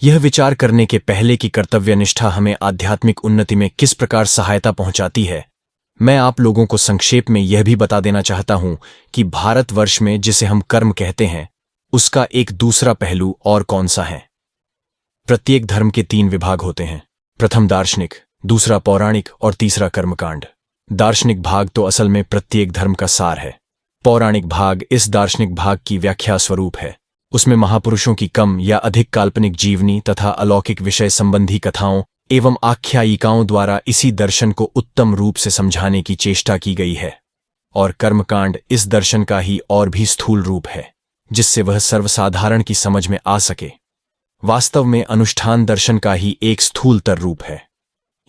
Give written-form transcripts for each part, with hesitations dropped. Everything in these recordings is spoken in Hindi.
यह विचार करने के पहले कि कर्तव्यनिष्ठा हमें आध्यात्मिक उन्नति में किस प्रकार सहायता पहुंचाती है, मैं आप लोगों को संक्षेप में यह भी बता देना चाहता हूं कि भारतवर्ष में जिसे हम कर्म कहते हैं, उसका एक दूसरा पहलू और कौन सा है। प्रत्येक धर्म के 3 विभाग होते हैं। प्रथम दार्शनिक, दूसरा पौराणिक और तीसरा कर्मकांड। दार्शनिक भाग तो असल में प्रत्येक धर्म का सार है। पौराणिक भाग इस दार्शनिक भाग की व्याख्या स्वरूप है। उसमें महापुरुषों की कम या अधिक काल्पनिक जीवनी तथा अलौकिक विषय संबंधी कथाओं एवं आख्यायिकाओं द्वारा इसी दर्शन को उत्तम रूप से समझाने की चेष्टा की गई है। और कर्मकांड इस दर्शन का ही और भी स्थूल रूप है, जिससे वह सर्वसाधारण की समझ में आ सके। वास्तव में अनुष्ठान दर्शन का ही एक स्थूलतर रूप है।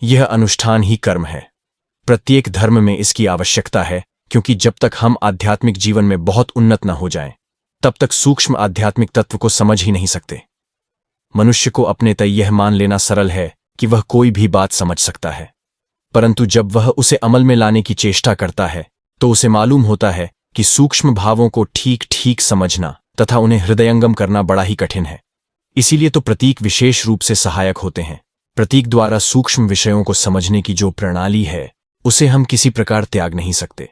यह अनुष्ठान ही कर्म है। प्रत्येक धर्म में इसकी आवश्यकता है, क्योंकि जब तक हम आध्यात्मिक जीवन में बहुत उन्नत न हो जाएं, तब तक सूक्ष्म आध्यात्मिक तत्व को समझ ही नहीं सकते। मनुष्य को अपने तय यह मान लेना सरल है कि वह कोई भी बात समझ सकता है, परंतु जब वह उसे अमल में लाने की चेष्टा करता है तो उसे मालूम होता है कि सूक्ष्म भावों को ठीक ठीक समझना तथा उन्हें हृदयंगम करना बड़ा ही कठिन है। इसीलिए तो प्रतीक विशेष रूप से सहायक होते हैं। प्रतीक द्वारा सूक्ष्म विषयों को समझने की जो प्रणाली है, उसे हम किसी प्रकार त्याग नहीं सकते।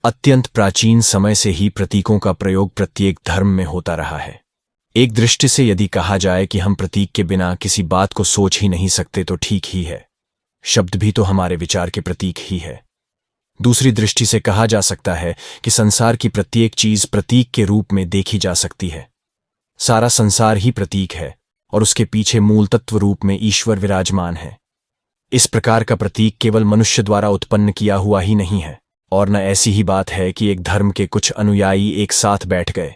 अत्यंत प्राचीन समय से ही प्रतीकों का प्रयोग प्रत्येक धर्म में होता रहा है। एक दृष्टि से यदि कहा जाए कि हम प्रतीक के बिना किसी बात को सोच ही नहीं सकते तो ठीक ही है। शब्द भी तो हमारे विचार के प्रतीक ही है। दूसरी दृष्टि से कहा जा सकता है कि संसार की प्रत्येक चीज प्रतीक के रूप में देखी जा सकती है। सारा संसार ही प्रतीक है और उसके पीछे मूल तत्व रूप में ईश्वर विराजमान है। इस प्रकार का प्रतीक केवल मनुष्य द्वारा उत्पन्न किया हुआ ही नहीं है, और न ऐसी ही बात है कि एक धर्म के कुछ अनुयायी एक साथ बैठ गए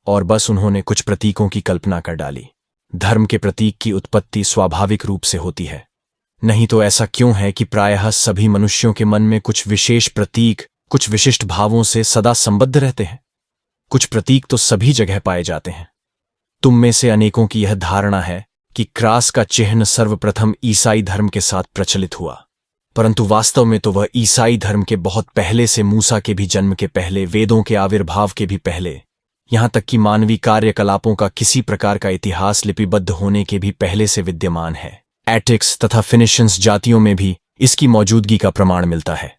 और बस उन्होंने कुछ प्रतीकों की कल्पना कर डाली। धर्म के प्रतीक की उत्पत्ति स्वाभाविक रूप से होती है। नहीं तो ऐसा क्यों है कि प्रायः सभी मनुष्यों के मन में कुछ विशेष प्रतीक कुछ विशिष्ट भावों से सदा संबद्ध रहते हैं। कुछ प्रतीक तो सभी जगह पाए जाते हैं। तुम में से अनेकों की यह धारणा है कि क्रास का चिन्ह सर्वप्रथम ईसाई धर्म के साथ प्रचलित हुआ, परंतु वास्तव में तो वह ईसाई धर्म के बहुत पहले से, मूसा के भी जन्म के पहले, वेदों के आविर्भाव के भी पहले, यहां तक कि मानवीय कार्यकलापों का किसी प्रकार का इतिहास लिपिबद्ध होने के भी पहले से विद्यमान है। एटिक्स तथा फिनिशियंस जातियों में भी इसकी मौजूदगी का प्रमाण मिलता है।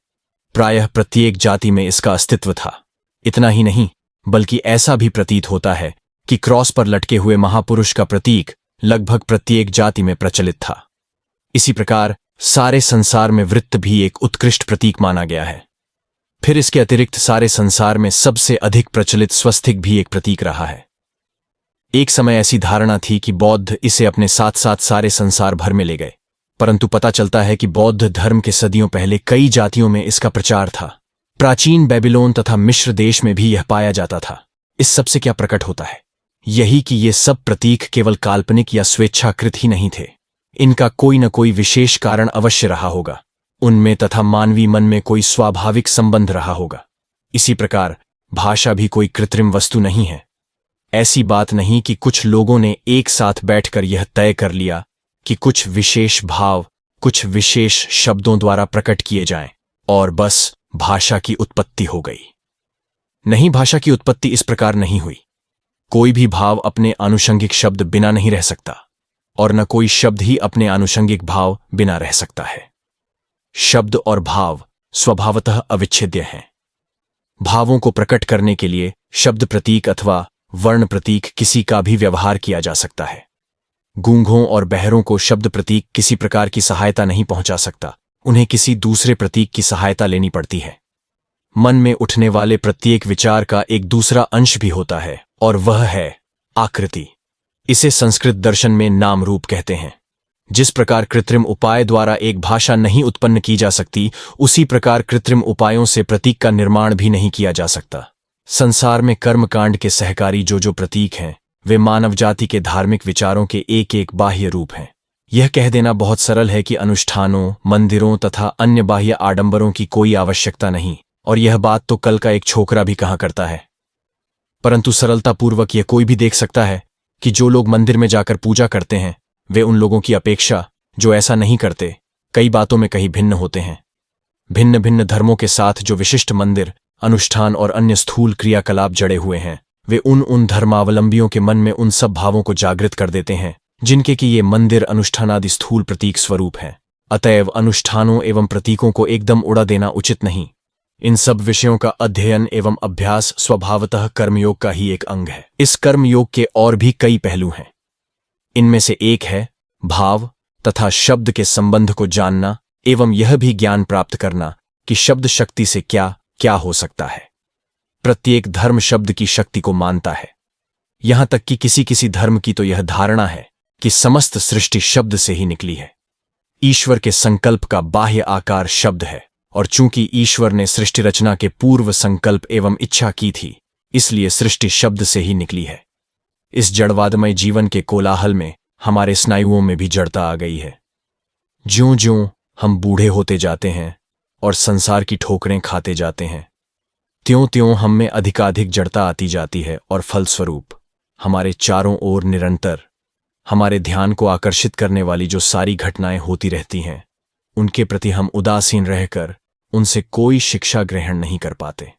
प्रायः प्रत्येक जाति में इसका अस्तित्व था। इतना ही नहीं, बल्कि ऐसा भी प्रतीत होता है कि क्रॉस पर लटके हुए महापुरुष का प्रतीक लगभग प्रत्येक जाति में प्रचलित था। इसी प्रकार सारे संसार में वृत्त भी एक उत्कृष्ट प्रतीक माना गया है। फिर इसके अतिरिक्त सारे संसार में सबसे अधिक प्रचलित स्वस्तिक भी एक प्रतीक रहा है। एक समय ऐसी धारणा थी कि बौद्ध इसे अपने साथ साथ सारे संसार भर में ले गए, परंतु पता चलता है कि बौद्ध धर्म के सदियों पहले कई जातियों में इसका प्रचार था। प्राचीन बेबीलोन तथा मिस्र देश में भी यह पाया जाता था। इस सब से क्या प्रकट होता है? यही कि ये सब प्रतीक केवल काल्पनिक या स्वेच्छाकृत ही नहीं थे। इनका कोई न कोई विशेष कारण अवश्य रहा होगा। उनमें तथा मानवीय मन में कोई स्वाभाविक संबंध रहा होगा। इसी प्रकार भाषा भी कोई कृत्रिम वस्तु नहीं है। ऐसी बात नहीं कि कुछ लोगों ने एक साथ बैठकर यह तय कर लिया कि कुछ विशेष भाव कुछ विशेष शब्दों द्वारा प्रकट किए जाएं और बस भाषा की उत्पत्ति हो गई। नहीं, भाषा की उत्पत्ति इस प्रकार नहीं हुई। कोई भी भाव अपने आनुषंगिक शब्द बिना नहीं रह सकता, और न कोई शब्द ही अपने आनुषंगिक भाव बिना रह सकता है। शब्द और भाव स्वभावतः अविच्छेद्य हैं। भावों को प्रकट करने के लिए शब्द प्रतीक अथवा वर्ण प्रतीक किसी का भी व्यवहार किया जा सकता है। गूंगों और बहरों को शब्द प्रतीक किसी प्रकार की सहायता नहीं पहुंचा सकता, उन्हें किसी दूसरे प्रतीक की सहायता लेनी पड़ती है। मन में उठने वाले प्रत्येक विचार का एक दूसरा अंश भी होता है, और वह है आकृति। इसे संस्कृत दर्शन में नाम रूप कहते हैं। जिस प्रकार कृत्रिम उपाय द्वारा एक भाषा नहीं उत्पन्न की जा सकती, उसी प्रकार कृत्रिम उपायों से प्रतीक का निर्माण भी नहीं किया जा सकता। संसार में कर्मकांड के सहकारी जो प्रतीक हैं, वे मानव जाति के धार्मिक विचारों के एक एक बाह्य रूप हैं। यह कह देना बहुत सरल है कि अनुष्ठानों, मंदिरों तथा अन्य बाह्य आडंबरों की कोई आवश्यकता नहीं, और यह बात तो कल का एक छोकरा भी कहा करता है। परंतु सरलतापूर्वक यह कोई भी देख सकता है कि जो लोग मंदिर में जाकर पूजा करते हैं, वे उन लोगों की अपेक्षा जो ऐसा नहीं करते, कई बातों में कहीं भिन्न होते हैं। भिन्न भिन्न धर्मों के साथ जो विशिष्ट मंदिर, अनुष्ठान और अन्य स्थूल क्रियाकलाप जड़े हुए हैं, वे उन धर्मावलंबियों के मन में उन सब भावों को जागृत कर देते हैं जिनके कि ये मंदिर अनुष्ठानादि स्थूल प्रतीक स्वरूप हैं। अतएव अनुष्ठानों एवं प्रतीकों को एकदम उड़ा देना उचित नहीं। इन सब विषयों का अध्ययन एवं अभ्यास स्वभावतः कर्मयोग का ही एक अंग है। इस कर्मयोग के और भी कई पहलू हैं। इनमें से एक है भाव तथा शब्द के संबंध को जानना एवं यह भी ज्ञान प्राप्त करना कि शब्द शक्ति से क्या क्या हो सकता है। प्रत्येक धर्म शब्द की शक्ति को मानता है। यहां तक कि किसी किसी धर्म की तो यह धारणा है कि समस्त सृष्टि शब्द से ही निकली है। ईश्वर के संकल्प का बाह्य आकार शब्द है, और चूंकि ईश्वर ने सृष्टि रचना के पूर्व संकल्प एवं इच्छा की थी, इसलिए सृष्टि शब्द से ही निकली है। इस जड़वादमय जीवन के कोलाहल में हमारे स्नायुओं में भी जड़ता आ गई है। ज्यों-ज्यों हम बूढ़े होते जाते हैं और संसार की ठोकरें खाते जाते हैं, त्यों-त्यों हम में अधिकाधिक जड़ता आती जाती है, और फलस्वरूप हमारे चारों ओर निरंतर हमारे ध्यान को आकर्षित करने वाली जो सारी घटनाएं होती रहती हैं, उनके प्रति हम उदासीन रहकर उनसे कोई शिक्षा ग्रहण नहीं कर पाते।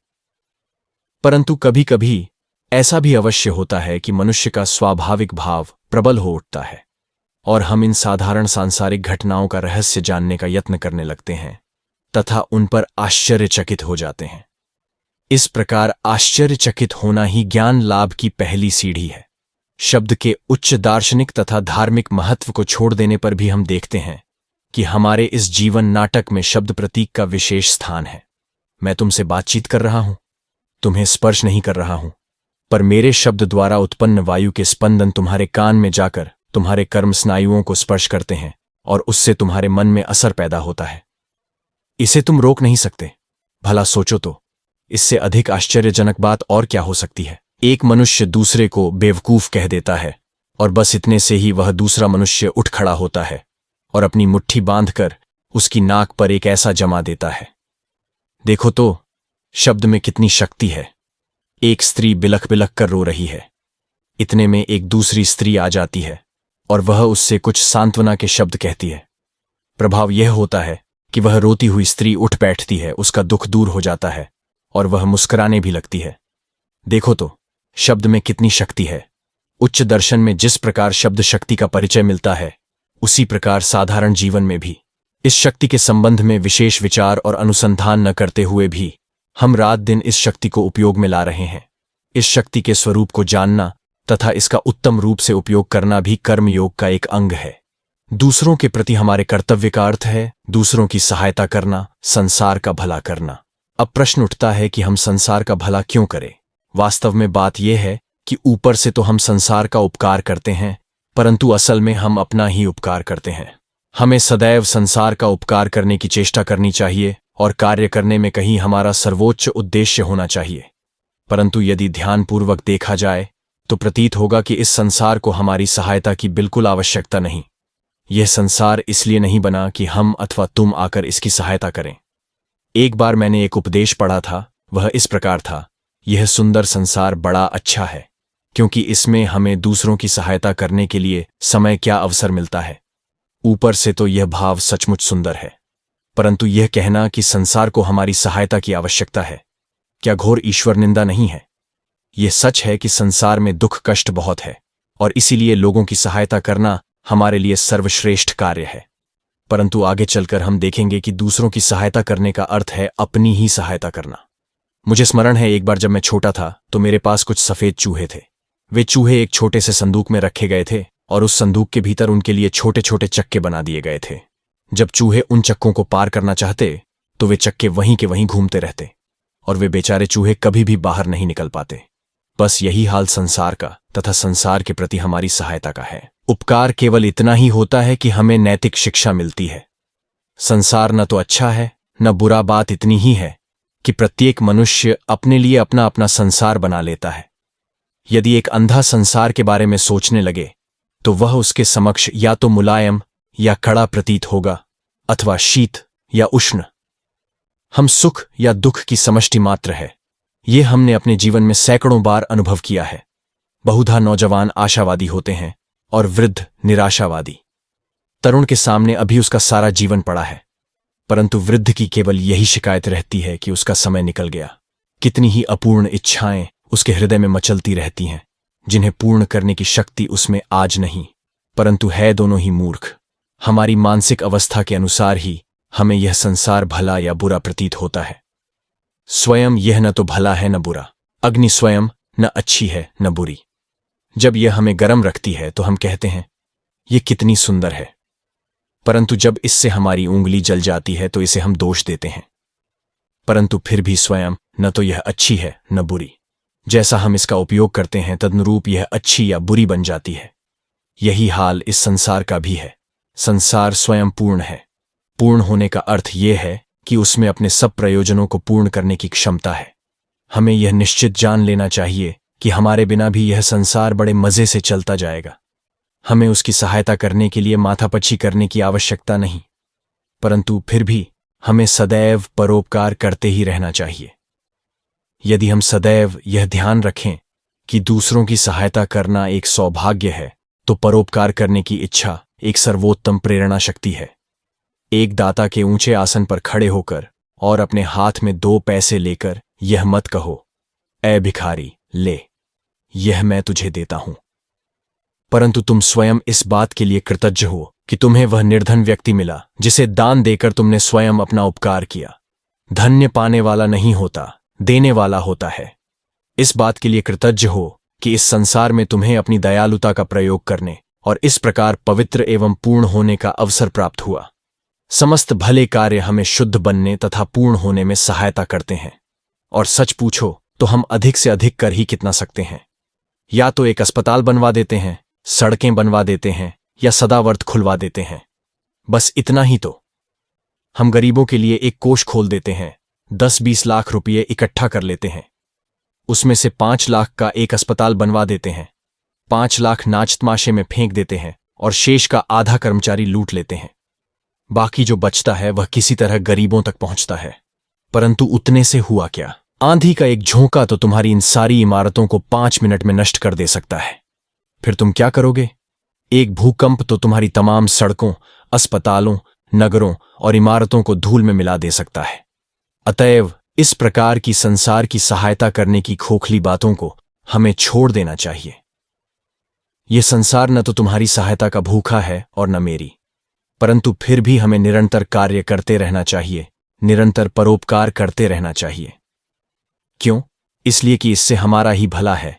परंतु कभी कभी ऐसा भी अवश्य होता है कि मनुष्य का स्वाभाविक भाव प्रबल हो उठता है और हम इन साधारण सांसारिक घटनाओं का रहस्य जानने का यत्न करने लगते हैं तथा उन पर आश्चर्यचकित हो जाते हैं। इस प्रकार आश्चर्यचकित होना ही ज्ञान लाभ की पहली सीढ़ी है। शब्द के उच्च दार्शनिक तथा धार्मिक महत्व को छोड़ देने पर भी हम देखते हैं कि हमारे इस जीवन नाटक में शब्द प्रतीक का विशेष स्थान है। मैं तुमसे बातचीत कर रहा हूं, तुम्हें स्पर्श नहीं कर रहा हूं, पर मेरे शब्द द्वारा उत्पन्न वायु के स्पंदन तुम्हारे कान में जाकर तुम्हारे कर्म स्नायुओं को स्पर्श करते हैं और उससे तुम्हारे मन में असर पैदा होता है। इसे तुम रोक नहीं सकते। भला सोचो तो, इससे अधिक आश्चर्यजनक बात और क्या हो सकती है। एक मनुष्य दूसरे को बेवकूफ कह देता है और बस इतने से ही वह दूसरा मनुष्य उठ खड़ा होता है और अपनी मुट्ठी बांधकर उसकी नाक पर एक ऐसा जमा देता है। देखो तो, शब्द में कितनी शक्ति है। एक स्त्री बिलख बिलख कर रो रही है, इतने में एक दूसरी स्त्री आ जाती है और वह उससे कुछ सांत्वना के शब्द कहती है। प्रभाव यह होता है कि वह रोती हुई स्त्री उठ बैठती है, उसका दुख दूर हो जाता है और वह मुस्कुराने भी लगती है। देखो तो, शब्द में कितनी शक्ति है। उच्च दर्शन में जिस प्रकार शब्द शक्ति का परिचय मिलता है, उसी प्रकार साधारण जीवन में भी इस शक्ति के संबंध में विशेष विचार और अनुसंधान न करते हुए भी हम रात दिन इस शक्ति को उपयोग में ला रहे हैं। इस शक्ति के स्वरूप को जानना तथा इसका उत्तम रूप से उपयोग करना भी कर्मयोग का एक अंग है। दूसरों के प्रति हमारे कर्तव्य का अर्थ है दूसरों की सहायता करना, संसार का भला करना। अब प्रश्न उठता है कि हम संसार का भला क्यों करें। वास्तव में बात यह है कि ऊपर से तो हम संसार का उपकार करते हैं, परंतु असल में हम अपना ही उपकार करते हैं। हमें सदैव संसार का उपकार करने की चेष्टा करनी चाहिए और कार्य करने में कहीं हमारा सर्वोच्च उद्देश्य होना चाहिए। परंतु यदि ध्यानपूर्वक देखा जाए तो प्रतीत होगा कि इस संसार को हमारी सहायता की बिल्कुल आवश्यकता नहीं। यह संसार इसलिए नहीं बना कि हम अथवा तुम आकर इसकी सहायता करें। एक बार मैंने एक उपदेश पढ़ा था, वह इस प्रकार था, यह सुंदर संसार बड़ा अच्छा है क्योंकि इसमें हमें दूसरों की सहायता करने के लिए समय क्या अवसर मिलता है। ऊपर से तो यह भाव सचमुच सुंदर है, परंतु यह कहना कि संसार को हमारी सहायता की आवश्यकता है, क्या घोर ईश्वर निंदा नहीं है। यह सच है कि संसार में दुख कष्ट बहुत है और इसीलिए लोगों की सहायता करना हमारे लिए सर्वश्रेष्ठ कार्य है। परंतु आगे चलकर हम देखेंगे कि दूसरों की सहायता करने का अर्थ है अपनी ही सहायता करना। मुझे स्मरण है, एक बार जब मैं छोटा था तो मेरे पास कुछ सफेद चूहे थे। वे चूहे एक छोटे से संदूक में रखे गए थे और उस संदूक के भीतर उनके लिए छोटे छोटे चक्के बना दिए गए थे। जब चूहे उन चक्कों को पार करना चाहते तो वे चक्के वहीं के वहीं घूमते रहते और वे बेचारे चूहे कभी भी बाहर नहीं निकल पाते। बस यही हाल संसार का तथा संसार के प्रति हमारी सहायता का है। उपकार केवल इतना ही होता है कि हमें नैतिक शिक्षा मिलती है। संसार न तो अच्छा है न बुरा, बात इतनी ही है कि प्रत्येक मनुष्य अपने लिए अपना अपना संसार बना लेता है। यदि एक अंधा संसार के बारे में सोचने लगे तो वह उसके समक्ष या तो मुलायम या कड़ा प्रतीत होगा अथवा शीत या उष्ण। हम सुख या दुख की समष्टि मात्र है, ये हमने अपने जीवन में सैकड़ों बार अनुभव किया है। बहुधा नौजवान आशावादी होते हैं और वृद्ध निराशावादी। तरुण के सामने अभी उसका सारा जीवन पड़ा है, परंतु वृद्ध की केवल यही शिकायत रहती है कि उसका समय निकल गया। कितनी ही अपूर्ण इच्छाएं उसके हृदय में मचलती रहती हैं, जिन्हें पूर्ण करने की शक्ति उसमें आज नहीं। परंतु है दोनों ही मूर्ख। हमारी मानसिक अवस्था के अनुसार ही हमें यह संसार भला या बुरा प्रतीत होता है। स्वयं यह न तो भला है न बुरा, अग्नि स्वयं न अच्छी है न बुरी। जब यह हमें गर्म रखती है तो हम कहते हैं यह कितनी सुंदर है, परंतु जब इससे हमारी उंगली जल जाती है तो इसे हम दोष देते हैं। परंतु फिर भी स्वयं न तो यह अच्छी है न बुरी, जैसा हम इसका उपयोग करते हैं तदनुरूप यह अच्छी या बुरी बन जाती है। यही हाल इस संसार का भी है। संसार स्वयं पूर्ण है। पूर्ण होने का अर्थ यह है कि उसमें अपने सब प्रयोजनों को पूर्ण करने की क्षमता है। हमें यह निश्चित जान लेना चाहिए कि हमारे बिना भी यह संसार बड़े मजे से चलता जाएगा। हमें उसकी सहायता करने के लिए माथापच्ची करने की आवश्यकता नहीं, परंतु फिर भी हमें सदैव परोपकार करते ही रहना चाहिए। यदि हम सदैव यह ध्यान रखें कि दूसरों की सहायता करना एक सौभाग्य है, तो परोपकार करने की इच्छा एक सर्वोत्तम प्रेरणा शक्ति है। एक दाता के ऊंचे आसन पर खड़े होकर और अपने हाथ में 2 पैसे लेकर यह मत कहो, ऐ भिखारी ले, यह मैं तुझे देता हूं। परंतु तुम स्वयं इस बात के लिए कृतज्ञ हो कि तुम्हें वह निर्धन व्यक्ति मिला जिसे दान देकर तुमने स्वयं अपना उपकार किया। धन्य पाने वाला नहीं होता, देने वाला होता है। इस बात के लिए कृतज्ञ हो कि इस संसार में तुम्हें अपनी दयालुता का प्रयोग करने और इस प्रकार पवित्र एवं पूर्ण होने का अवसर प्राप्त हुआ। समस्त भले कार्य हमें शुद्ध बनने तथा पूर्ण होने में सहायता करते हैं। और सच पूछो तो हम अधिक से अधिक कर ही कितना सकते हैं। या तो एक अस्पताल बनवा देते हैं, सड़कें बनवा देते हैं या सदावर्त खुलवा देते हैं, बस इतना ही तो। हम गरीबों के लिए एक कोष खोल देते हैं, 10-20 लाख रुपये इकट्ठा कर लेते हैं, उसमें से 5 लाख का एक अस्पताल बनवा देते हैं, 5 लाख नाच तमाशे में फेंक देते हैं और शेष का आधा कर्मचारी लूट लेते हैं। बाकी जो बचता है वह किसी तरह गरीबों तक पहुंचता है। परंतु उतने से हुआ क्या? आंधी का एक झोंका तो तुम्हारी इन सारी इमारतों को 5 मिनट में नष्ट कर दे सकता है। फिर तुम क्या करोगे? एक भूकंप तो तुम्हारी तमाम सड़कों, अस्पतालों, नगरों और इमारतों को धूल में मिला दे सकता है। अतएव इस प्रकार की संसार की सहायता करने की खोखली बातों को हमें छोड़ देना चाहिए। यह संसार न तो तुम्हारी सहायता का भूखा है और न मेरी, परंतु फिर भी हमें निरंतर कार्य करते रहना चाहिए, निरंतर परोपकार करते रहना चाहिए। क्यों? इसलिए कि इससे हमारा ही भला है।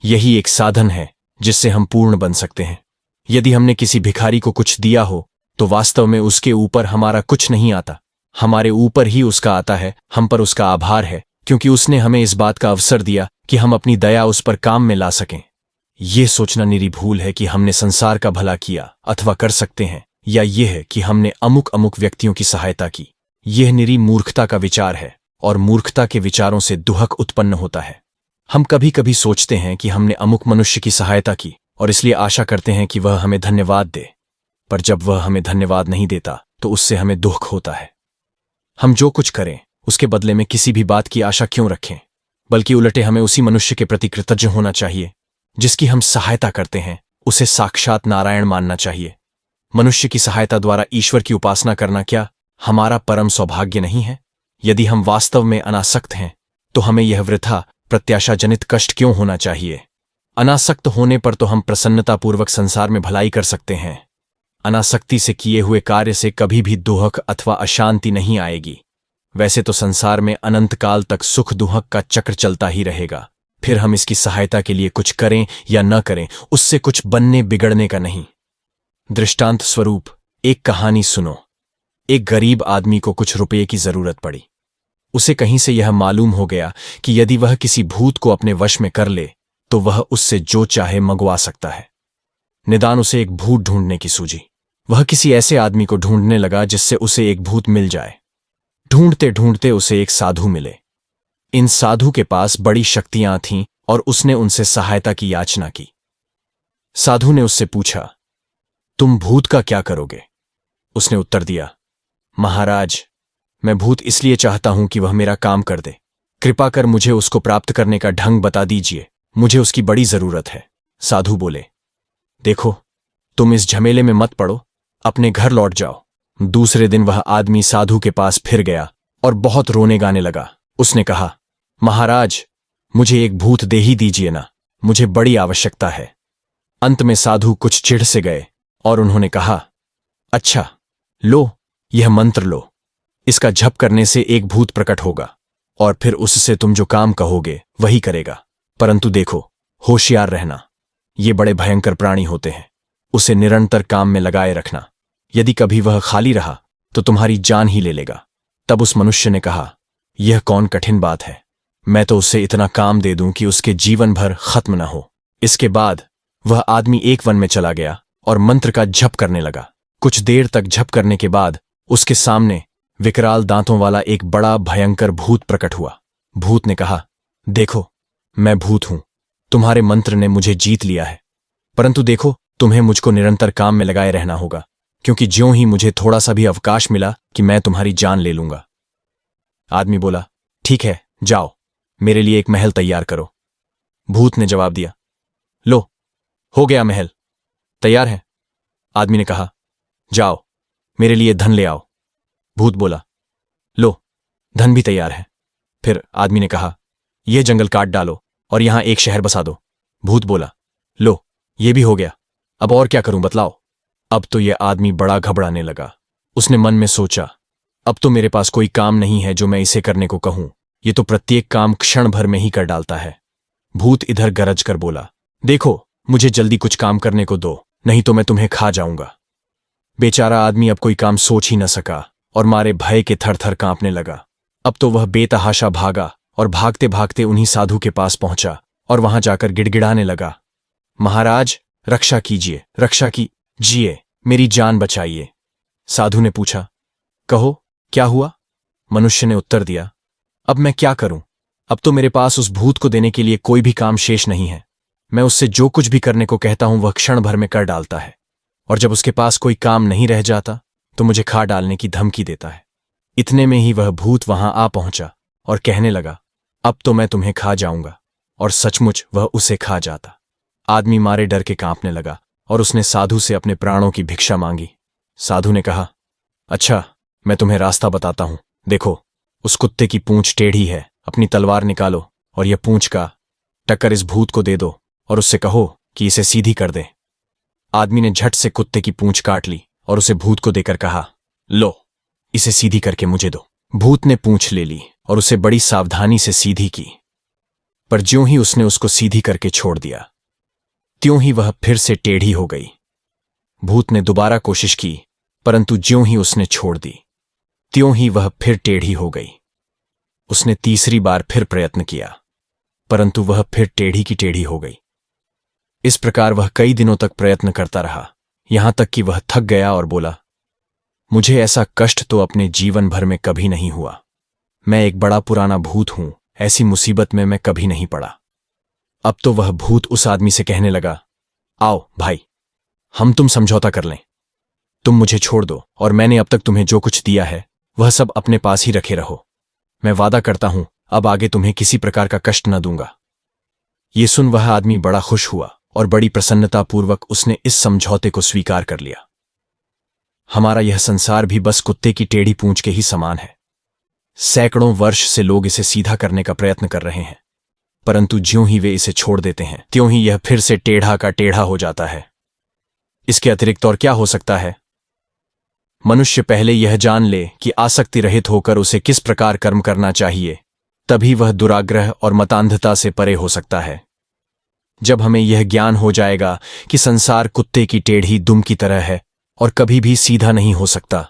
यही एक साधन है जिससे हम पूर्ण बन सकते हैं। यदि हमने किसी भिखारी को कुछ दिया हो तो वास्तव में उसके ऊपर हमारा कुछ नहीं आता, हमारे ऊपर ही उसका आता है। हम पर उसका आभार है क्योंकि उसने हमें इस बात का अवसर दिया कि हम अपनी दया उस पर काम में ला सकें। यह सोचना निरी भूल है कि हमने संसार का भला किया अथवा कर सकते हैं, या यह है कि हमने अमुक अमुक व्यक्तियों की सहायता की। यह निरी मूर्खता का विचार है और मूर्खता के विचारों से दुहक उत्पन्न होता है। हम कभी कभी सोचते हैं कि हमने अमुक मनुष्य की सहायता की और इसलिए आशा करते हैं कि वह हमें धन्यवाद दे, पर जब वह हमें धन्यवाद नहीं देता तो उससे हमें दुख होता है। हम जो कुछ करें उसके बदले में किसी भी बात की आशा क्यों रखें, बल्कि उलटे हमें उसी मनुष्य के प्रति कृतज्ञ होना चाहिए जिसकी हम सहायता करते हैं। उसे साक्षात नारायण मानना चाहिए। मनुष्य की सहायता द्वारा ईश्वर की उपासना करना क्या हमारा परम सौभाग्य नहीं है? यदि हम वास्तव में अनासक्त हैं तो हमें यह वृथा प्रत्याशाजनित कष्ट क्यों होना चाहिए? अनासक्त होने पर तो हम प्रसन्नतापूर्वक संसार में भलाई कर सकते हैं। अनासक्ति से किए हुए कार्य से कभी भी दुहक अथवा अशांति नहीं आएगी। वैसे तो संसार में अनंत काल तक सुख दुहक का चक्र चलता ही रहेगा। फिर हम इसकी सहायता के लिए कुछ करें या न करें, उससे कुछ बनने बिगड़ने का नहीं। दृष्टांत स्वरूप एक कहानी सुनो। एक गरीब आदमी को कुछ रुपये की जरूरत पड़ी। उसे कहीं से यह मालूम हो गया कि यदि वह किसी भूत को अपने वश में कर ले तो वह उससे जो चाहे मंगवा सकता है। निदान उसे एक भूत ढूंढने की सूझी। वह किसी ऐसे आदमी को ढूंढने लगा जिससे उसे एक भूत मिल जाए। ढूंढते ढूंढते उसे एक साधु मिले। इन साधु के पास बड़ी शक्तियां थीं और उसने उनसे सहायता की याचना की। साधु ने उससे पूछा, तुम भूत का क्या करोगे? उसने उत्तर दिया, महाराज, मैं भूत इसलिए चाहता हूं कि वह मेरा काम कर दे। कृपा कर मुझे उसको प्राप्त करने का ढंग बता दीजिए, मुझे उसकी बड़ी जरूरत है। साधु बोले, देखो, तुम इस झमेले में मत पड़ो, अपने घर लौट जाओ। दूसरे दिन वह आदमी साधु के पास फिर गया और बहुत रोने गाने लगा। उसने कहा, महाराज, मुझे एक भूत दे ही दीजिए ना, मुझे बड़ी आवश्यकता है। अंत में साधु कुछ चिढ़ से गए और उन्होंने कहा, अच्छा, लो, यह मंत्र लो। इसका झप करने से एक भूत प्रकट होगा और फिर उससे तुम जो काम कहोगे वही करेगा। परंतु देखो, होशियार रहना, ये बड़े भयंकर प्राणी होते हैं। उसे निरंतर काम में लगाए रखना। यदि कभी वह खाली रहा तो तुम्हारी जान ही ले लेगा। तब उस मनुष्य ने कहा, यह कौन कठिन बात है, मैं तो उसे इतना काम दे दूं कि उसके जीवन भर खत्म न हो। इसके बाद वह आदमी एक वन में चला गया और मंत्र का झप करने लगा। कुछ देर तक झप करने के बाद उसके सामने विकराल दांतों वाला एक बड़ा भयंकर भूत प्रकट हुआ। भूत ने कहा, देखो, मैं भूत हूं, तुम्हारे मंत्र ने मुझे जीत लिया है, परंतु देखो, तुम्हें मुझको निरंतर काम में लगाए रहना होगा, क्योंकि ज्यों ही मुझे थोड़ा सा भी अवकाश मिला कि मैं तुम्हारी जान ले लूंगा। आदमी बोला, ठीक है, जाओ, मेरे लिए एक महल तैयार करो। भूत ने जवाब दिया, लो, हो गया महल, तैयार है। आदमी ने कहा, जाओ, मेरे लिए धन ले आओ। भूत बोला, लो, धन भी तैयार है। फिर आदमी ने कहा, यह जंगल काट डालो और यहां एक शहर बसा दो। भूत बोला, लो, ये भी हो गया, अब और क्या करूं बतलाओ। अब तो यह आदमी बड़ा घबराने लगा। उसने मन में सोचा, अब तो मेरे पास कोई काम नहीं है जो मैं इसे करने को कहूं, ये तो प्रत्येक काम क्षण भर में ही कर डालता है। भूत इधर गरज कर बोला, देखो, मुझे जल्दी कुछ काम करने को दो, नहीं तो मैं तुम्हें खा जाऊंगा। बेचारा आदमी अब कोई काम सोच ही न सका और मारे भय के थर थर कांपने लगा। अब तो वह बेतहाशा भागा और भागते भागते उन्हीं साधु के पास पहुंचा और वहां जाकर गिड़गिड़ाने लगा, महाराज, रक्षा कीजिए, रक्षा कीजिए, मेरी जान बचाइए। साधु ने पूछा, कहो, क्या हुआ? मनुष्य ने उत्तर दिया, अब मैं क्या करूं? अब तो मेरे पास उस भूत को देने के लिए कोई भी काम शेष नहीं है। मैं उससे जो कुछ भी करने को कहता हूं वह क्षण भर में कर डालता है, और जब उसके पास कोई काम नहीं रह जाता तो मुझे खा डालने की धमकी देता है। इतने में ही वह भूत वहां आ पहुंचा और कहने लगा, अब तो मैं तुम्हें खा जाऊंगा। और सचमुच वह उसे खा जाता। आदमी मारे डर के कांपने लगा और उसने साधु से अपने प्राणों की भिक्षा मांगी। साधु ने कहा, अच्छा, मैं तुम्हें रास्ता बताता हूं। देखो, उस कुत्ते की पूंछ टेढ़ी है, अपनी तलवार निकालो और यह पूंछ का टक्कर इस भूत को दे दो और उससे कहो कि इसे सीधी कर दे। आदमी ने झट से कुत्ते की पूंछ काट ली और उसे भूत को देकर कहा, लो, इसे सीधी करके मुझे दो। भूत ने पूंछ ले ली और उसे बड़ी सावधानी से सीधी की, पर ज्यों ही उसने उसको सीधी करके छोड़ दिया त्यों ही वह फिर से टेढ़ी हो गई। भूत ने दोबारा कोशिश की, परंतु ज्यों ही उसने छोड़ दी त्यों ही वह फिर टेढ़ी हो गई। उसने तीसरी बार फिर प्रयत्न किया, परंतु वह फिर टेढ़ी की टेढ़ी हो गई। इस प्रकार वह कई दिनों तक प्रयत्न करता रहा, यहां तक कि वह थक गया और बोला, मुझे ऐसा कष्ट तो अपने जीवन भर में कभी नहीं हुआ। मैं एक बड़ा पुराना भूत हूं, ऐसी मुसीबत में मैं कभी नहीं पड़ा। अब तो वह भूत उस आदमी से कहने लगा, आओ भाई, हम तुम समझौता कर लें। तुम मुझे छोड़ दो और मैंने अब तक तुम्हें जो कुछ दिया है वह सब अपने पास ही रखे रहो। मैं वादा करता हूं अब आगे तुम्हें किसी प्रकार का कष्ट न दूंगा। ये सुन वह आदमी बड़ा खुश हुआ और बड़ी प्रसन्नतापूर्वक उसने इस समझौते को स्वीकार कर लिया। हमारा यह संसार भी बस कुत्ते की टेढ़ी पूंछ के ही समान है। सैकड़ों वर्ष से लोग इसे सीधा करने का प्रयत्न कर रहे हैं, परंतु ज्यों ही वे इसे छोड़ देते हैं त्यों ही यह फिर से टेढ़ा का टेढ़ा हो जाता है। इसके अतिरिक्त और क्या हो सकता है? मनुष्य पहले यह जान ले कि आसक्ति रहित होकर उसे किस प्रकार कर्म करना चाहिए, तभी वह दुराग्रह और मतांधता से परे हो सकता है। जब हमें यह ज्ञान हो जाएगा कि संसार कुत्ते की टेढ़ी दुम की तरह है और कभी भी सीधा नहीं हो सकता,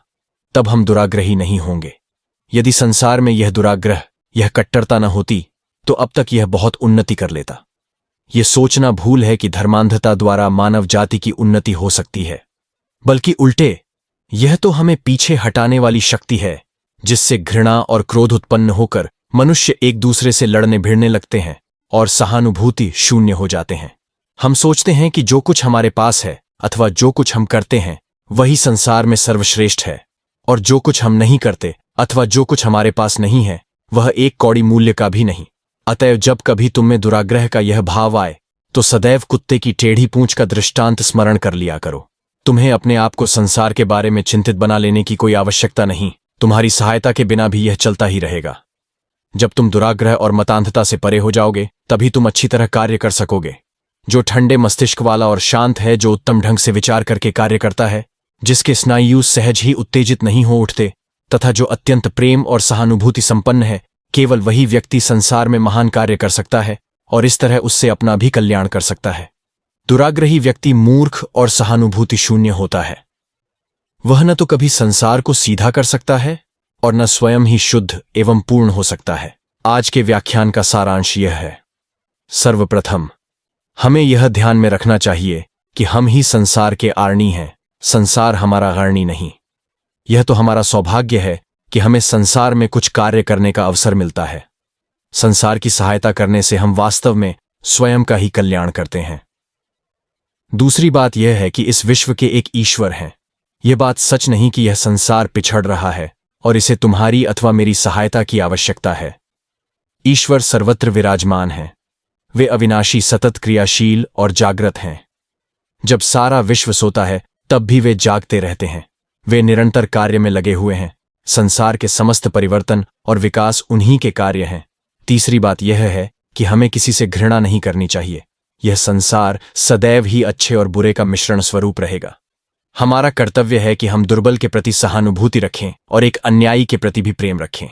तब हम दुराग्रही नहीं होंगे। यदि संसार में यह दुराग्रह, यह कट्टरता न होती तो अब तक यह बहुत उन्नति कर लेता। यह सोचना भूल है कि धर्मांधता द्वारा मानव जाति की उन्नति हो सकती है, बल्कि उल्टे यह तो हमें पीछे हटाने वाली शक्ति है, जिससे घृणा और क्रोध उत्पन्न होकर मनुष्य एक दूसरे से लड़ने भिड़ने लगते हैं और सहानुभूति शून्य हो जाते हैं। हम सोचते हैं कि जो कुछ हमारे पास है अथवा जो कुछ हम करते हैं वही संसार में सर्वश्रेष्ठ है, और जो कुछ हम नहीं करते अथवा जो कुछ हमारे पास नहीं है वह एक कौड़ी मूल्य का भी नहीं। अतएव जब कभी तुम में दुराग्रह का यह भाव आए तो सदैव कुत्ते की टेढ़ी पूंछ का दृष्टांत स्मरण कर लिया करो। तुम्हें अपने आप को संसार के बारे में चिंतित बना लेने की कोई आवश्यकता नहीं। तुम्हारी सहायता के बिना भी यह चलता ही रहेगा। जब तुम दुराग्रह और मतांधता से परे हो जाओगे तभी तुम अच्छी तरह कार्य कर सकोगे। जो ठंडे मस्तिष्क वाला और शांत है, जो उत्तम ढंग से विचार करके कार्य करता है, जिसके स्नायु सहज ही उत्तेजित नहीं हो उठते, तथा जो अत्यंत प्रेम और सहानुभूति संपन्न है, केवल वही व्यक्ति संसार में महान कार्य कर सकता है और इस तरह उससे अपना भी कल्याण कर सकता है। दुराग्रही व्यक्ति मूर्ख और सहानुभूति शून्य होता है। वह न तो कभी संसार को सीधा कर सकता है और न स्वयं ही शुद्ध एवं पूर्ण हो सकता है। आज के व्याख्यान का सारांश यह है। सर्वप्रथम हमें यह ध्यान में रखना चाहिए कि हम ही संसार के आरणी हैं, संसार हमारा गणनी नहीं। यह तो हमारा सौभाग्य है कि हमें संसार में कुछ कार्य करने का अवसर मिलता है। संसार की सहायता करने से हम वास्तव में स्वयं का ही कल्याण करते हैं। दूसरी बात यह है कि इस विश्व के एक ईश्वर हैं। यह बात सच नहीं कि यह संसार पिछड़ रहा है और इसे तुम्हारी अथवा मेरी सहायता की आवश्यकता है। ईश्वर सर्वत्र विराजमान है। वे अविनाशी, सतत क्रियाशील और जागृत हैं। जब सारा विश्व सोता है तब भी वे जागते रहते हैं। वे निरंतर कार्य में लगे हुए हैं। संसार के समस्त परिवर्तन और विकास उन्हीं के कार्य हैं। तीसरी बात यह है कि हमें किसी से घृणा नहीं करनी चाहिए। यह संसार सदैव ही अच्छे और बुरे का मिश्रण स्वरूप रहेगा। हमारा कर्तव्य है कि हम दुर्बल के प्रति सहानुभूति रखें और एक अन्यायी के प्रति भी प्रेम रखें।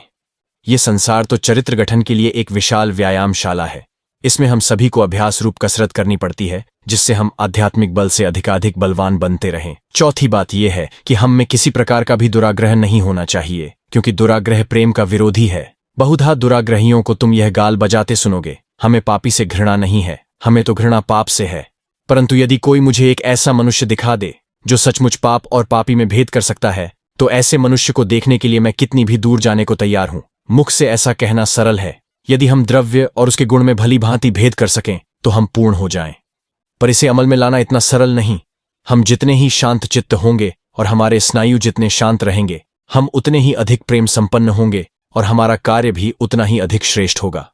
यह संसार तो चरित्र गठन के लिए एक विशाल व्यायामशाला है। इसमें हम सभी को अभ्यास रूप कसरत करनी पड़ती है, जिससे हम आध्यात्मिक बल से अधिकाधिक बलवान बनते रहें। चौथी बात यह है कि हम में किसी प्रकार का भी दुराग्रह नहीं होना चाहिए, क्योंकि दुराग्रह प्रेम का विरोधी है। बहुधा दुराग्रहियों को तुम यह गाल बजाते सुनोगे, हमें पापी से घृणा नहीं है, हमें तो घृणा पाप से है। परंतु यदि कोई मुझे एक ऐसा मनुष्य दिखा दे जो सचमुच पाप और पापी में भेद कर सकता है, तो ऐसे मनुष्य को देखने के लिए मैं कितनी भी दूर जाने को तैयार हूं। मुख से ऐसा कहना सरल है। यदि हम द्रव्य और उसके गुण में भली भांति भेद कर सकें तो हम पूर्ण हो जाएं, पर इसे अमल में लाना इतना सरल नहीं। हम जितने ही शांत चित्त होंगे और हमारे स्नायु जितने शांत रहेंगे, हम उतने ही अधिक प्रेम संपन्न होंगे और हमारा कार्य भी उतना ही अधिक श्रेष्ठ होगा।